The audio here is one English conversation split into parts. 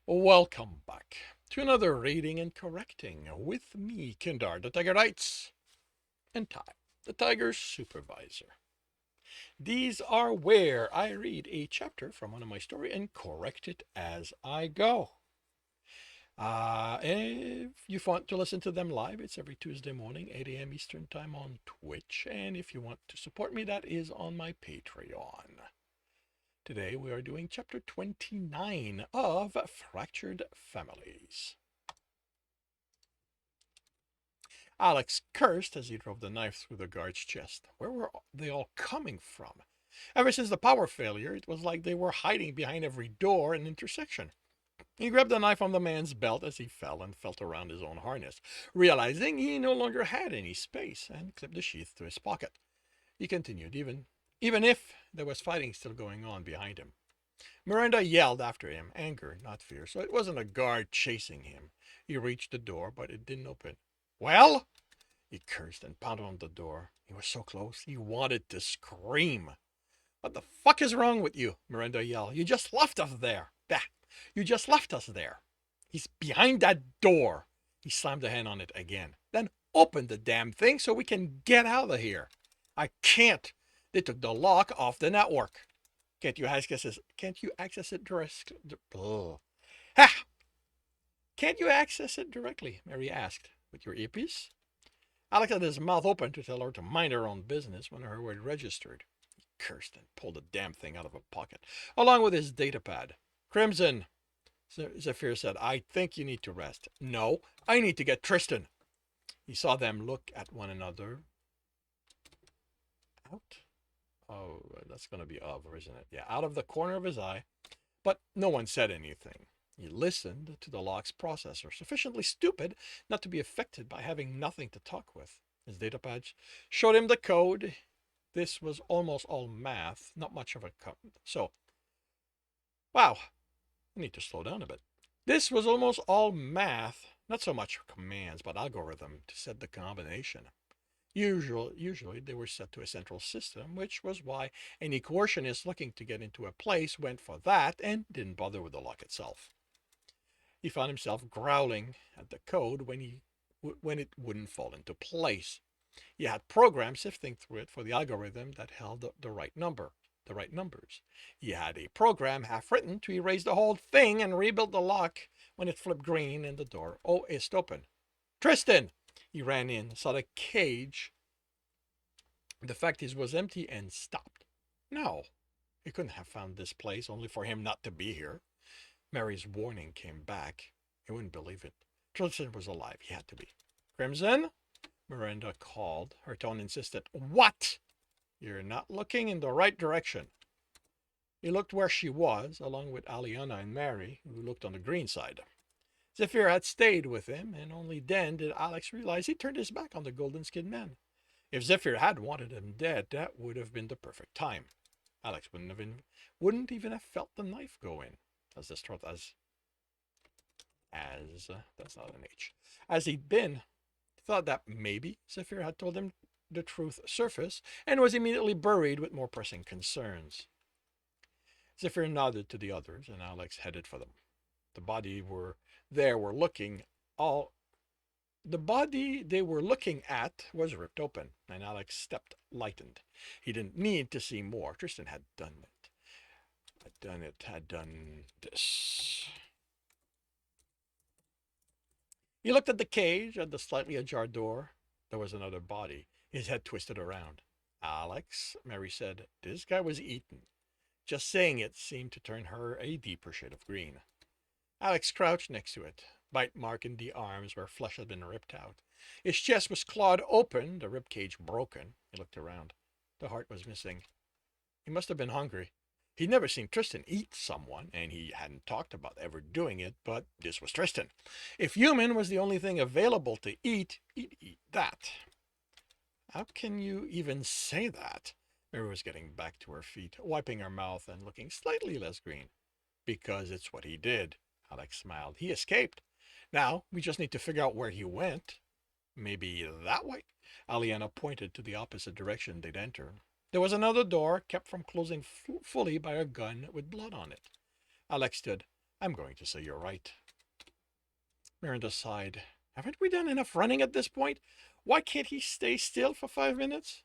Welcome back to another reading and correcting with me, Kindar, the Tiger Knights, and Ty, the Tiger's supervisor. These are where I read a chapter from one of my story and correct it as I go. If you want to listen to them live, it's every Tuesday morning, 8 a.m. Eastern Time on Twitch. And if you want to support me, that is on my Patreon. Today we are doing chapter 29 of Fractured Families. Alex cursed as he drove the knife through the guard's chest. Where were they all coming from? Ever since the power failure, it was like they were hiding behind every door and intersection. He grabbed the knife from the man's belt as he fell and felt around his own harness, realizing he no longer had any space, and clipped the sheath to his pocket. He continued, even if there was fighting still going on behind him. Miranda yelled after him, anger, not fear, so it wasn't a guard chasing him. He reached the door, but it didn't open. Well? He cursed and pounded on the door. He was so close, he wanted to scream. What the fuck is wrong with you? Miranda yelled. You just left us there. Bah! You just left us there. He's behind that door. He slammed a hand on it again. Then open the damn thing so we can get out of here. I can't. They took the lock off the network. Can't you access it directly? Ha! Can't you access it directly? Mary asked. With your earpiece? Alex had his mouth open to tell her to mind her own business when her word registered. He cursed and pulled the damn thing out of a pocket, along with his datapad. Crimson, Zephyr said, I think you need to rest. No, I need to get Tristan. He saw them look at one another. Out? Oh, that's going to be of, isn't it? Yeah, out of the corner of his eye. But no one said anything. He listened to the lock's processor, sufficiently stupid not to be affected by having nothing to talk with. His datapad showed him the code. This was almost all math, not much of a code. So, wow, I need to slow down a bit. This was almost all math, not so much commands, but algorithm to set the combination. Usually they were set to a central system, which was why any coercionist looking to get into a place went for that and didn't bother with the lock itself. He found himself growling at the code when it wouldn't fall into place. He had programs sifting through it for the algorithm that held the right numbers. He had a program half written to erase the whole thing and rebuild the lock when it flipped green and the door is open. Tristan! He ran in, saw the cage. The fact is was empty and stopped. No, he couldn't have found this place only for him not to be here. Mary's warning came back. He wouldn't believe it. Tristan was alive. He had to be. Crimson? Miranda called. Her tone insisted. What? You're not looking in the right direction. He looked where she was, along with Aliana and Mary, who looked on the green side. Zephyr had stayed with him, and only then did Alex realize he turned his back on the golden-skinned man. If Zephyr had wanted him dead, that would have been the perfect time. Alex wouldn't even have felt the knife go in, as distraught as that's not an H. As he'd been, thought that maybe Zephyr had told him the truth surface, and was immediately buried with more pressing concerns. Zephyr nodded to the others, and Alex headed for them. The body they were looking at was ripped open, and Alex stepped lightened. He didn't need to see more. Tristan had done it. Had done this. He looked at the cage, at the slightly ajar door. There was another body, his head twisted around. Alex, Mary said, this guy was eaten. Just saying it seemed to turn her a deeper shade of green. Alex crouched next to it, bite mark in the arms where flesh had been ripped out. His chest was clawed open, the rib cage broken. He looked around. The heart was missing. He must have been hungry. He'd never seen Tristan eat someone, and he hadn't talked about ever doing it, but this was Tristan. If human was the only thing available to eat, he'd eat that. How can you even say that? Mary was getting back to her feet, wiping her mouth and looking slightly less green. Because it's what he did, Alex smiled. He escaped. Now, we just need to figure out where he went. Maybe that way? Aliana pointed to the opposite direction they'd entered. There was another door, kept from closing fully by a gun with blood on it. Alex stood. I'm going to say you're right. Miranda sighed. Haven't we done enough running at this point? Why can't he stay still for 5 minutes?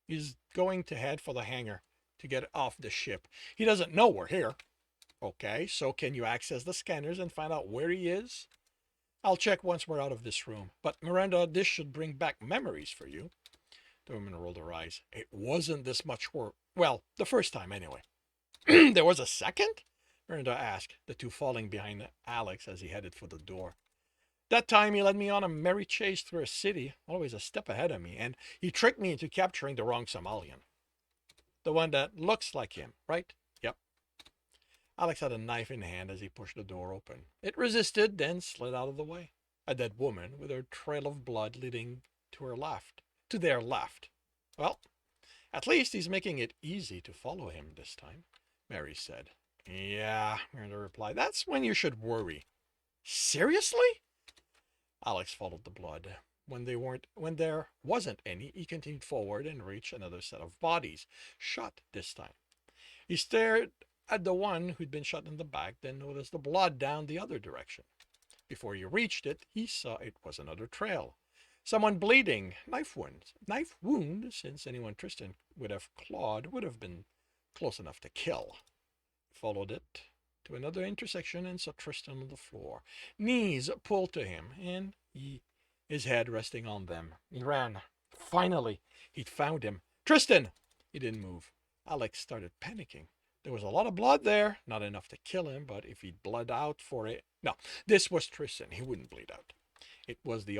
He's going to head for the hangar to get off the ship. He doesn't know we're here. Okay, so can you access the scanners and find out where he is? I'll check once we're out of this room. But Miranda, this should bring back memories for you. The woman rolled her eyes. It wasn't this much work. Well, the first time anyway. There was a second? Miranda asked, the two falling behind Alex as he headed for the door. That time he led me on a merry chase through a city, always a step ahead of me, and he tricked me into capturing the wrong Somalian. The one that looks like him, right? Yep. Alex had a knife in hand as he pushed the door open. It resisted, then slid out of the way. A dead woman with her trail of blood leading to her left. To their left. Well, at least he's making it easy to follow him this time, Mary said. Yeah, Miranda replied. That's when you should worry. Seriously? Alex followed the blood. When there wasn't any, he continued forward and reached another set of bodies, shot this time. He stared at the one who'd been shot in the back, then noticed the blood down the other direction. Before he reached it, he saw it was another trail. Someone bleeding, knife wound. Knife wound, since anyone Tristan would have clawed, would have been close enough to kill. He followed it to another intersection and saw Tristan on the floor. Knees pulled to him, and his head resting on them. He ran. Finally, he'd found him. Tristan! He didn't move. Alex started panicking. There was a lot of blood there, not enough to kill him, but if he'd bled out for it... No, this was Tristan. He wouldn't bleed out. It was the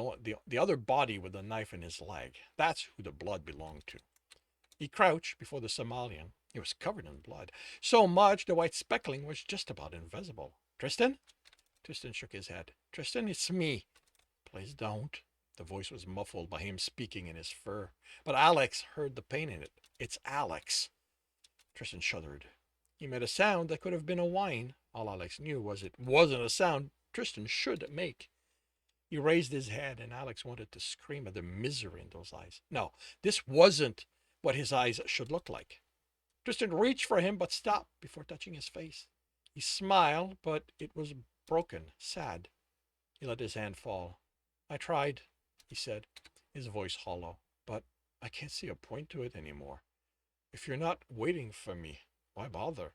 other body with the knife in his leg. That's who the blood belonged to. He crouched before the Somalian. He was covered in blood. So much the white speckling was just about invisible. Tristan? Tristan shook his head. Tristan, it's me. Please don't. The voice was muffled by him speaking in his fur. But Alex heard the pain in it. It's Alex. Tristan shuddered. He made a sound that could have been a whine. All Alex knew was it wasn't a sound Tristan should make. He raised his head, and Alex wanted to scream at the misery in those eyes. No, this wasn't what his eyes should look like. Tristan reached for him, but stopped before touching his face. He smiled, but it was broken, sad. He let his hand fall. I tried, he said, his voice hollow, but I can't see a point to it anymore. If you're not waiting for me, why bother?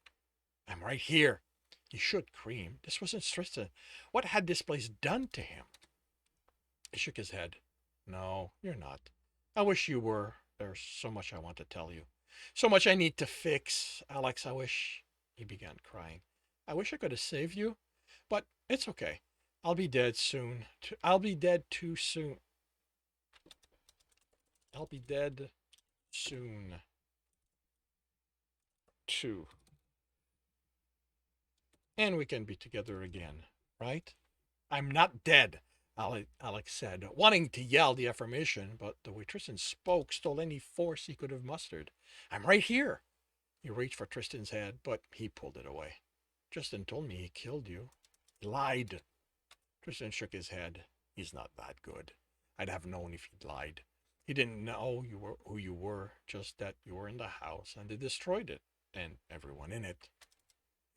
I'm right here. He should scream. This wasn't Tristan. What had this place done to him? He shook his head. No, you're not. I wish you were. There's so much I want to tell you. So much I need to fix. Alex, I wish... He began crying. I wish I could have saved you, but it's okay. I'll be dead soon. I'll be dead too soon. I'll be dead soon. Too. And we can be together again, right? I'm not dead, Alex said, wanting to yell the affirmation, but the way Tristan spoke stole any force he could have mustered. I'm right here. He reached for Tristan's head, but he pulled it away. Tristan told me he killed you. He lied. Tristan shook his head. He's not that good. I'd have known if he'd lied. He didn't know who you were, just that you were in the house, and they destroyed it, and everyone in it.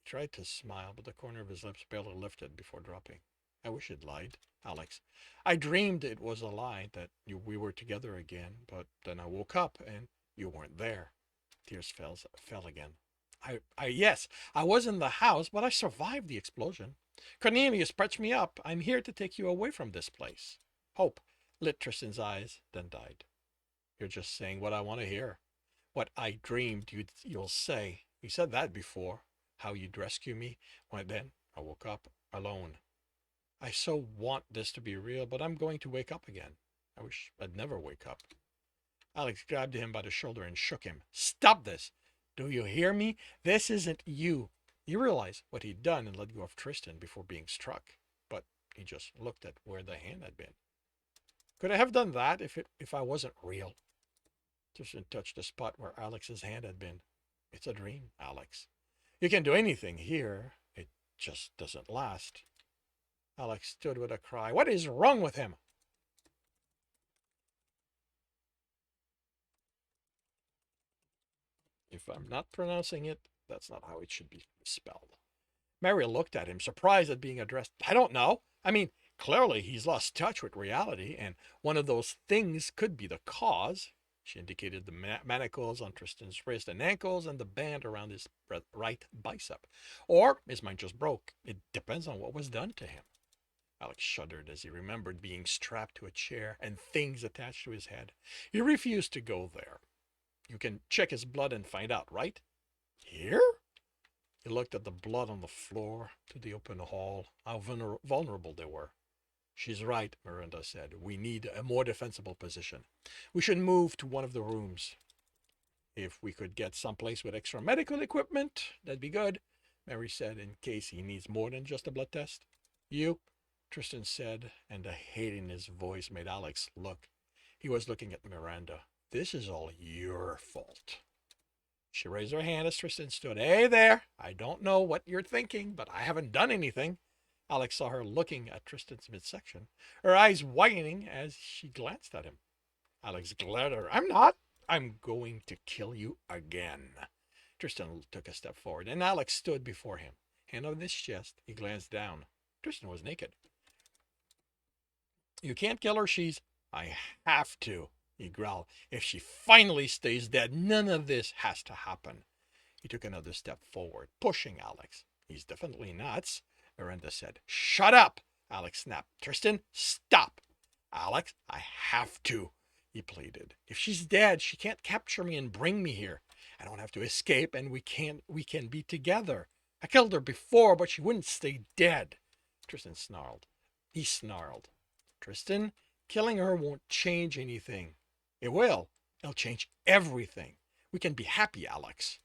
He tried to smile, but the corner of his lips barely lifted before dropping. I wish he'd lied, Alex. I dreamed it was a lie, that we were together again, but then I woke up, and you weren't there. Tears fell again. Yes, I was in the house, but I survived the explosion. Cornelius patched me up. I'm here to take you away from this place. Hope lit Tristan's eyes, then died. You're just saying what I want to hear. What I dreamed you'll say. You said that before. How you'd rescue me. When then I woke up alone. I so want this to be real, but I'm going to wake up again. I wish I'd never wake up. Alex grabbed him by the shoulder and shook him. Stop this! Do you hear me? This isn't you. He realized what he'd done and let go of Tristan before being struck, but he just looked at where the hand had been. Could I have done that if I wasn't real? Tristan touched the spot where Alex's hand had been. It's a dream, Alex. You can do anything here. It just doesn't last. Alex stood with a cry. What is wrong with him? If I'm not pronouncing it, that's not how it should be spelled. Mary looked at him, surprised at being addressed. I don't know. I mean, clearly he's lost touch with reality, and one of those things could be the cause. She indicated the manacles on Tristan's wrist and ankles and the band around his right bicep. Or his mind just broke. It depends on what was done to him. Alex shuddered as he remembered being strapped to a chair and things attached to his head. He refused to go there. You can check his blood and find out, right? Here? He looked at the blood on the floor, to the open hall, how vulnerable they were. She's right, Miranda said. We need a more defensible position. We should move to one of the rooms. If we could get someplace with extra medical equipment, that'd be good, Mary said, in case he needs more than just a blood test. You, Tristan said, and the hate in his voice made Alex look. He was looking at Miranda. This is all your fault. She raised her hand as Tristan stood. Hey there, I don't know what you're thinking, but I haven't done anything. Alex saw her looking at Tristan's midsection, her eyes widening as she glanced at him. Alex glared at her. I'm not. I'm going to kill you again. Tristan took a step forward, and Alex stood before him. Hand on his chest, he glanced down. Tristan was naked. You can't kill her, I have to, he growled. If she finally stays dead, none of this has to happen. He took another step forward, pushing Alex. He's definitely nuts, Miranda said. Shut up, Alex snapped. Tristan, stop. Alex, I have to, he pleaded. If she's dead, she can't capture me and bring me here. I don't have to escape, and we can be together. I killed her before, but she wouldn't stay dead. Tristan snarled. He snarled. Tristan, killing her won't change anything. It will. It'll change everything. We can be happy, Alex.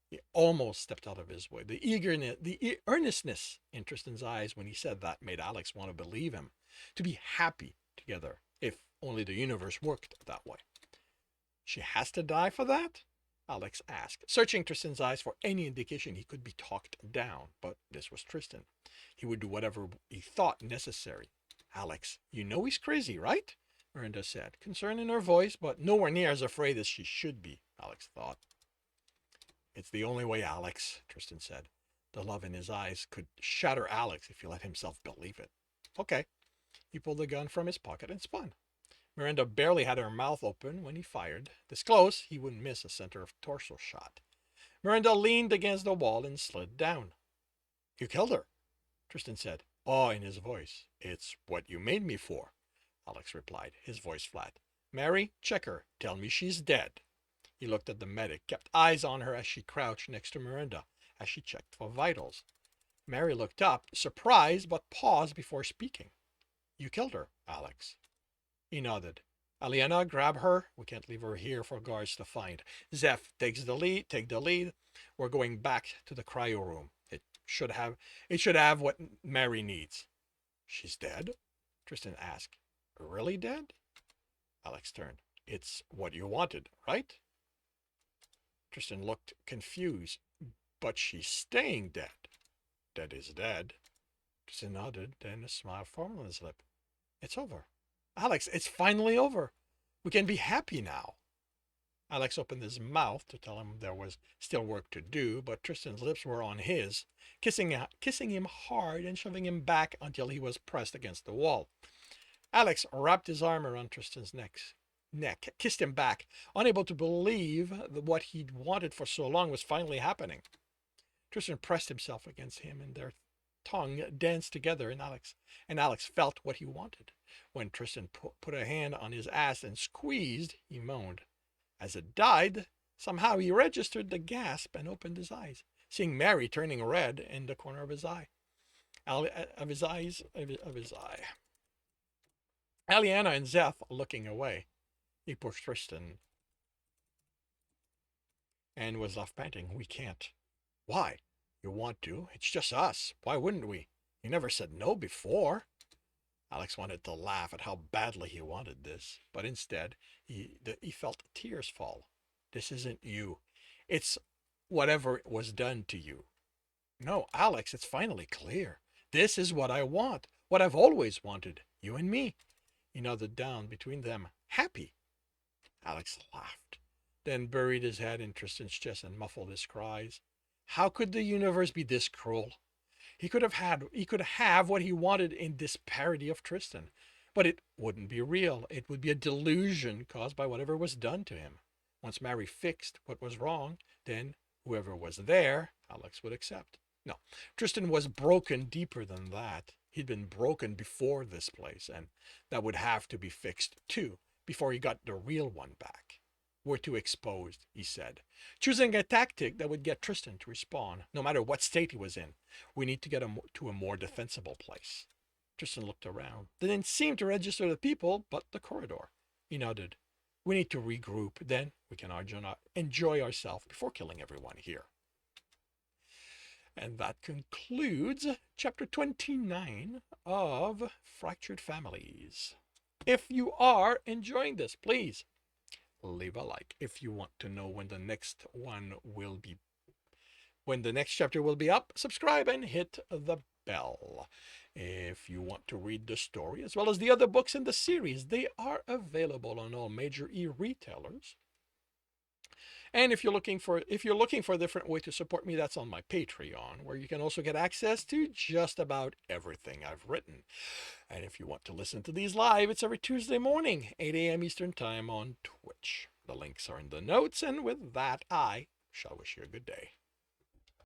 He almost stepped out of his way. The eagerness, the earnestness in Tristan's eyes when he said that made Alex want to believe him. To be happy together, if only the universe worked that way. She has to die for that? Alex asked, searching Tristan's eyes for any indication he could be talked down. But this was Tristan. He would do whatever he thought necessary. Alex, you know he's crazy, right? Miranda said, concern in her voice, but nowhere near as afraid as she should be, Alex thought. It's the only way, Alex, Tristan said. The love in his eyes could shatter Alex if he let himself believe it. Okay. He pulled the gun from his pocket and spun. Miranda barely had her mouth open when he fired. This close, he wouldn't miss a center of torso shot. Miranda leaned against the wall and slid down. You killed her, Tristan said, awe in his voice. It's what you made me for, Alex replied, his voice flat. Mary, check her. Tell me she's dead. He looked at the medic, kept eyes on her as she crouched next to Miranda, as she checked for vitals. Mary looked up, surprised, but paused before speaking. You killed her, Alex. He nodded. Aliena, grab her. We can't leave her here for guards to find. Zeph take the lead. We're going back to the cryo room. It should have what Mary needs. She's dead? Tristan asked. Really dead? Alex turned. It's what you wanted, right? Tristan looked confused. But she's staying dead. Dead is dead. Tristan nodded, then a smile formed on his lip. It's over. Alex, it's finally over. We can be happy now. Alex opened his mouth to tell him there was still work to do, but Tristan's lips were on his, kissing him hard and shoving him back until he was pressed against the wall. Alex wrapped his arm around Tristan's neck, kissed him back, unable to believe that what he'd wanted for so long was finally happening. Tristan pressed himself against him, and their tongue danced together, and Alex felt what he wanted. When Tristan put a hand on his ass and squeezed, he moaned. As it died, somehow he registered the gasp and opened his eyes, seeing Mary turning red in the corner of his eye. Aliena and Zeph looking away. He pushed Tristan and was left panting. We can't. Why? You want to? It's just us. Why wouldn't we? You never said no before. Alex wanted to laugh at how badly he wanted this, but instead he felt tears fall. This isn't you. It's whatever was done to you. No, Alex, it's finally clear. This is what I want, what I've always wanted, you and me. He nodded down between them, happy. Alex laughed, then buried his head in Tristan's chest and muffled his cries. How could the universe be this cruel? He could have what he wanted in this parody of Tristan. But it wouldn't be real. It would be a delusion caused by whatever was done to him. Once Mary fixed what was wrong, then whoever was there, Alex would accept. No, Tristan was broken deeper than that. He'd been broken before this place, and that would have to be fixed too, before he got the real one back. We're too exposed, he said, choosing a tactic that would get Tristan to respawn, no matter what state he was in. We need to get him to a more defensible place. Tristan looked around. They didn't seem to register the people, but the corridor. He nodded. We need to regroup. Then we can enjoy ourselves before killing everyone here. And that concludes chapter 29 of Fractured Families. If you are enjoying this, please leave a like. If you want to know when the next chapter will be up, subscribe and hit the bell. If you want to read the story as well as the other books in the series, they are available on all major e-retailers. And if you're looking for a different way to support me, that's on my Patreon, where you can also get access to just about everything I've written. And if you want to listen to these live, it's every Tuesday morning, 8 a.m. Eastern Time on Twitch. The links are in the notes, and with that, I shall wish you a good day.